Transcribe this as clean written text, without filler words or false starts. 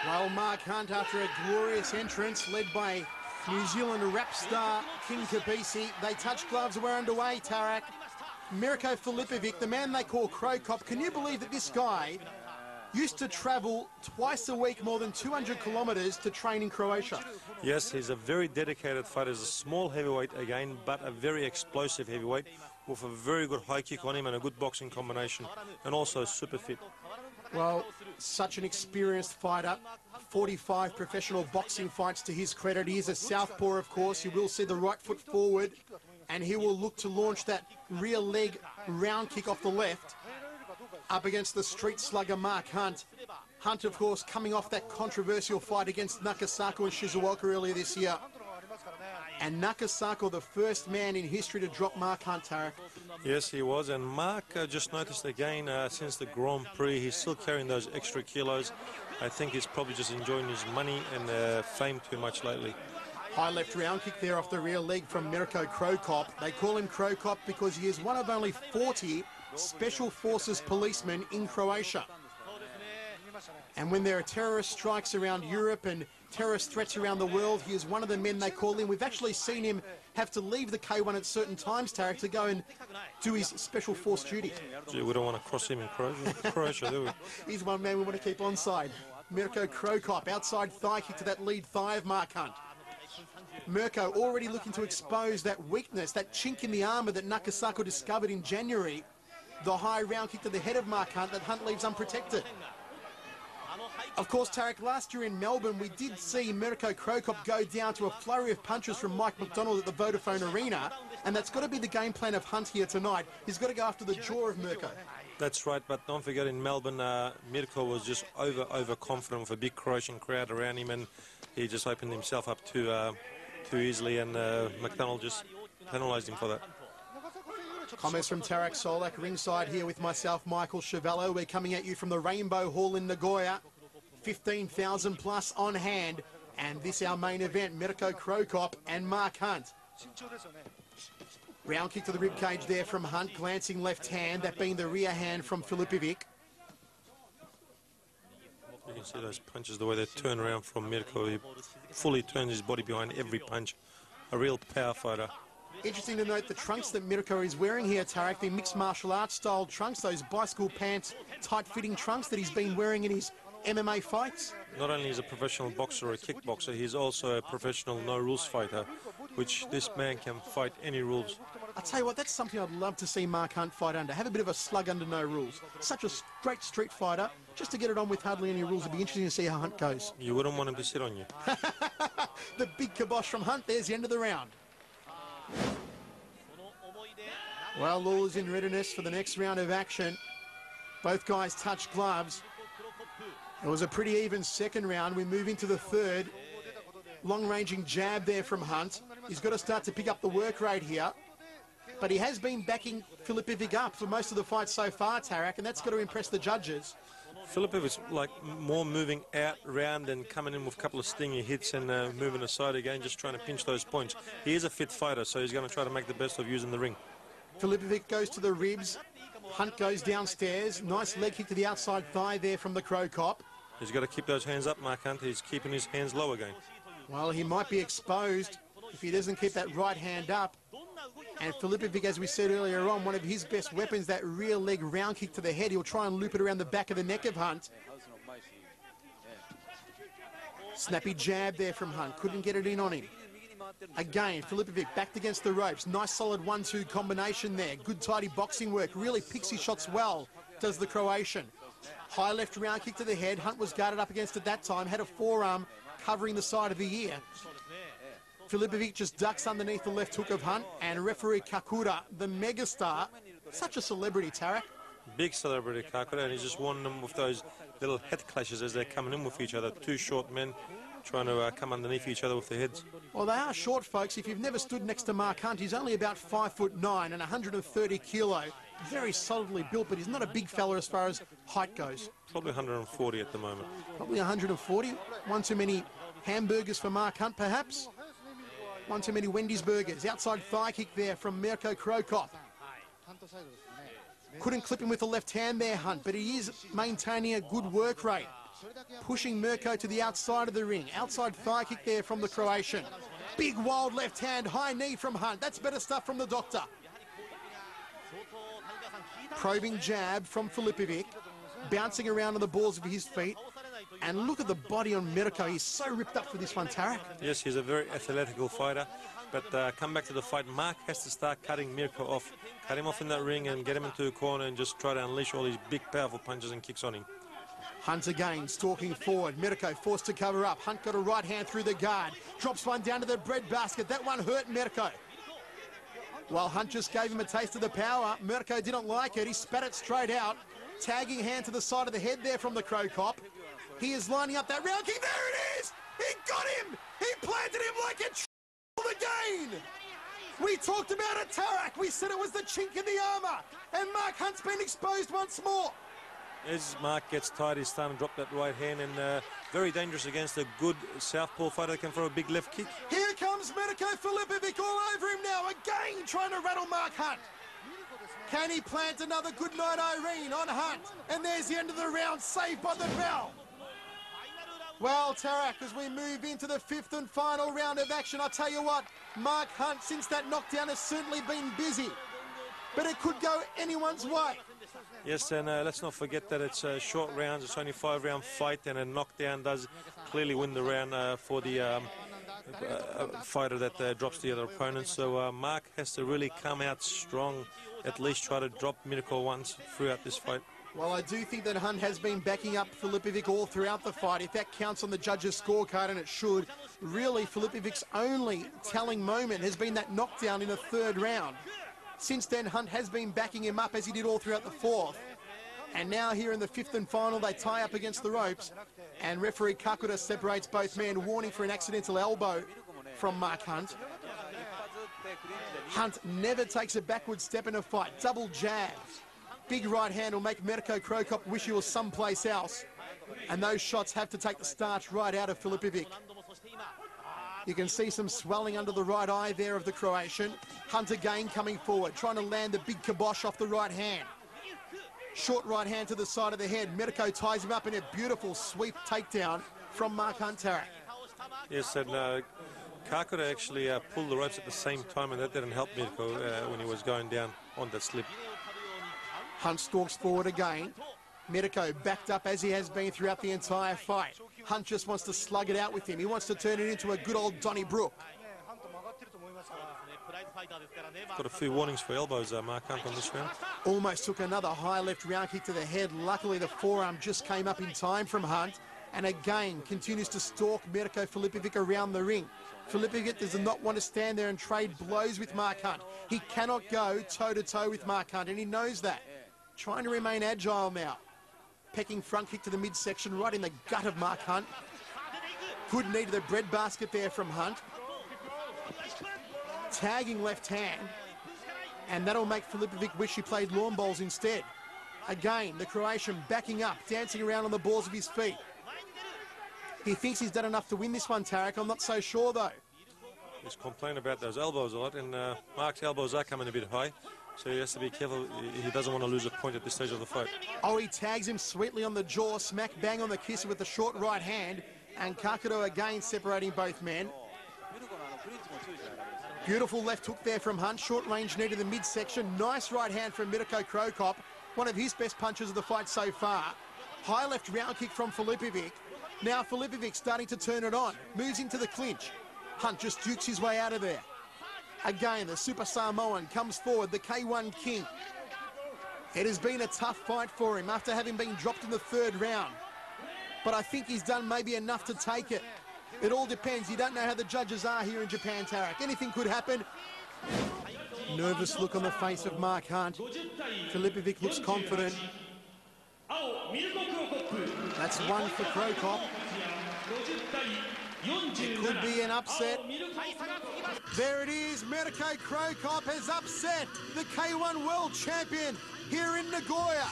Well, Mark Hunt, after a glorious entrance led by New Zealand rap star King Kabisi, they touch gloves, we're underway, Tarak. Mirko Filipovic, the man they call Crow Cop. Can you believe that this guy used to travel twice a week, more than 200 kilometres to train in Croatia? Yes, he's a very dedicated fighter. He's a small heavyweight again, but a very explosive heavyweight with a very good high kick on him and a good boxing combination, and also super fit. Well, such an experienced fighter, 45 professional boxing fights to his credit. He is a southpaw, of course. You will see the right foot forward, and he will look to launch that rear leg round kick off the left up against the street slugger Mark Hunt. Hunt, of course, coming off that controversial fight against Nakasako and Shizuoka earlier this year. And Nakasako, the first man in history to drop Mark Hunt, Tarak. Yes, he was. And Mark just noticed again since the Grand Prix, he's still carrying those extra kilos. I think he's probably just enjoying his money and fame too much lately. High left round kick there off the rear leg from Mirko Crow Cop. They call him Crow Cop because he is one of only 40 Special Forces policemen in Croatia. And when there are terrorist strikes around Europe and terrorist threats around the world, he is one of the men they call in. We've actually seen him have to leave the K1 at certain times, Tarak, to go and do his special force duty. Gee, we don't want to cross him in Croatia, do we? He's one man we want to keep on side. Mirko Crow Cop, outside thigh kick to that lead thigh of Mark Hunt. Mirko already looking to expose that weakness, that chink in the armour that Nakasako discovered in January. The high round kick to the head of Mark Hunt that Hunt leaves unprotected. Of course, Tarak, last year in Melbourne, we did see Mirko Crow Cop go down to a flurry of punches from Mike McDonald at the Vodafone Arena, and that's got to be the game plan of Hunt here tonight. He's got to go after the jaw of Mirko. That's right, but don't forget in Melbourne, Mirko was just overconfident with a big Croatian crowd around him, and he just opened himself up too easily, and McDonald just penalised him for that. Comments from Tarak Solak, ringside here with myself, Michael Chevello. We're coming at you from the Rainbow Hall in Nagoya. 15,000 plus on hand. And this our main event, Mirko Crow Cop and Mark Hunt. Round kick to the ribcage there from Hunt, glancing left hand, that being the rear hand from Filipovic. You can see those punches, the way they turn around from Mirko. He fully turns his body behind every punch. A real power fighter. Interesting to note the trunks that Mirko is wearing here, Tarak, the mixed martial arts style trunks, those bicycle pants, tight-fitting trunks that he's been wearing in his MMA fights. Not only is he a professional boxer or a kickboxer, he's also a professional no-rules fighter, which this man can fight any rules. I tell you what, that's something I'd love to see Mark Hunt fight under. Have a bit of a slug under no rules. Such a great street fighter, just to get it on with hardly any rules. It'd be interesting to see how Hunt goes. You wouldn't want him to sit on you. The big kibosh from Hunt, there's the end of the round. Well, all is in readiness for the next round of action. Both guys touch gloves. It was a pretty even second round. We move into the third. Long-ranging jab there from Hunt. He's got to start to pick up the work rate here. But he has been backing Filipovic up for most of the fight so far, Tarak, and that's got to impress the judges. Filipovic's like more moving out, round, and coming in with a couple of stingy hits and moving aside again, just trying to pinch those points. He is a fit fighter, so he's going to try to make the best of using the ring. Filipovic goes to the ribs. Hunt goes downstairs. Nice leg kick to the outside thigh there from the Crow Cop. He's got to keep those hands up, Mark Hunt. He's keeping his hands low again. Well, he might be exposed if he doesn't keep that right hand up. And Filipovic, as we said earlier on, one of his best weapons, that rear leg round kick to the head. He'll try and loop it around the back of the neck of Hunt. Snappy jab there from Hunt. Couldn't get it in on him. Again, Filipovic backed against the ropes. Nice solid 1-2 combination there. Good tidy boxing work. Really picks his shots well, does the Croatian. High left round kick to the head. Hunt was guarded up against at that time. Had a forearm covering the side of the ear. Filipovic just ducks underneath the left hook of Hunt. And referee Kakura, the megastar, such a celebrity, Tarak. Big celebrity, Kakura, and he's just won them with those little head clashes as they're coming in with each other. Two short men trying to come underneath each other with their heads. Well, they are short, folks. If you've never stood next to Mark Hunt, he's only about 5'9" and 130 kilo. Very solidly built, but he's not a big fella as far as height goes. Probably 140 at the moment. Probably 140. One too many hamburgers for Mark Hunt, perhaps. One too many Wendy's burgers. Outside thigh kick there from Mirko Crow Cop. Couldn't clip him with the left hand there, Hunt, but he is maintaining a good work rate. pushing Mirko to the outside of the ring. Outside thigh kick there from the Croatian. Big wild left hand, high knee from Hunt. That's better stuff from the doctor. Probing jab from Filipovic, bouncing around on the balls of his feet. And look at the body on Mirko. He's so ripped up for this one, Tarek. Yes, he's a very athletical fighter. But come back to the fight, Mark has to start cutting Mirko off. Cut him off in that ring and get him into a corner and just try to unleash all these big, powerful punches and kicks on him. Hunt again, stalking forward. Mirko forced to cover up. Hunt got a right hand through the guard. Drops one down to the breadbasket. That one hurt Mirko. While Hunt just gave him a taste of the power, Mirko didn't like it. He spat it straight out. Tagging hand to the side of the head there from the Crow Cop. He is lining up that round kick. There it is! He got him! He planted him like a again! We talked about it, Tarak. We said it was the chink in the armour. And Mark Hunt's been exposed once more. As Mark gets tired, he's starting to drop that right hand, and very dangerous against a good southpaw fighter that can throw a big left kick. Here comes Mirko Filipovic all over him now, again trying to rattle Mark Hunt. Can he plant another good night Irene on Hunt? And there's the end of the round, saved by the bell. Well, Tarak, as we move into the fifth and final round of action, I'll tell you what, Mark Hunt, since that knockdown, has certainly been busy. But it could go anyone's way. Yes, and let's not forget that it's short rounds. It's only a 5-round fight, and a knockdown does clearly win the round for the fighter that drops the other opponent. So Mark has to really come out strong, at least try to drop Mirko once throughout this fight. Well, I do think that Hunt has been backing up Filipovic all throughout the fight. If that counts on the judges' scorecard, and it should, really Filipovic's only telling moment has been that knockdown in the third round. Since then, Hunt has been backing him up as he did all throughout the fourth. And now here in the fifth and final, they tie up against the ropes. And referee Kakura separates both men, warning for an accidental elbow from Mark Hunt. Hunt never takes a backward step in a fight. Double jab. Big right hand will make Mirko Krokop wish he was someplace else. And those shots have to take the starch right out of Filipovic. You can see some swelling under the right eye there of the Croatian. Hunt again coming forward, trying to land the big kibosh off the right hand. Short right hand to the side of the head. Mirko ties him up in a beautiful sweep takedown from Mark Hunt. Tarak. Yes, and Kakura actually pulled the ropes at the same time, and that didn't help Mirko when he was going down on that slip. Hunt stalks forward again. Mirko backed up as he has been throughout the entire fight. Hunt just wants to slug it out with him. He wants to turn it into a good old Donnybrook. Got a few warnings for elbows, Mark Hunt, on this round. Almost took another high left round kick to the head. Luckily, the forearm just came up in time from Hunt. And again, continues to stalk Mirko Filipovic around the ring. Filipovic does not want to stand there and trade blows with Mark Hunt. He cannot go toe-to-toe with Mark Hunt, and he knows that. Trying to remain agile now. Pecking front kick to the midsection, right in the gut of Mark Hunt. Good knee to the breadbasket there from Hunt. Tagging left hand. And that'll make Filipovic wish he played lawn bowls instead. Again, the Croatian backing up, dancing around on the balls of his feet. He thinks he's done enough to win this one, Tarak. I'm not so sure, though. He's complaining about those elbows a lot, and Mark's elbows are coming a bit high. So he has to be careful. He doesn't want to lose a point at this stage of the fight. Oh, he tags him sweetly on the jaw, smack bang on the kisser with the short right hand. And Kakuro again separating both men. Beautiful left hook there from Hunt. Short range knee to the midsection. Nice right hand from Mirko Krokop. One of his best punches of the fight so far. High left round kick from Filipovic. Now Filipovic starting to turn it on. Moves into the clinch. Hunt just dukes his way out of there. Again, the Super Samoan comes forward, the K1 King. It has been a tough fight for him after having been dropped in the third round. But I think he's done maybe enough to take it. It all depends. You don't know how the judges are here in Japan, Tarak. Anything could happen. Nervous look on the face of Mark Hunt. Filipovic looks confident. That's one for Krokop. It could be an upset. There it is. Mirko Krokop has upset the K1 World Champion here in Nagoya.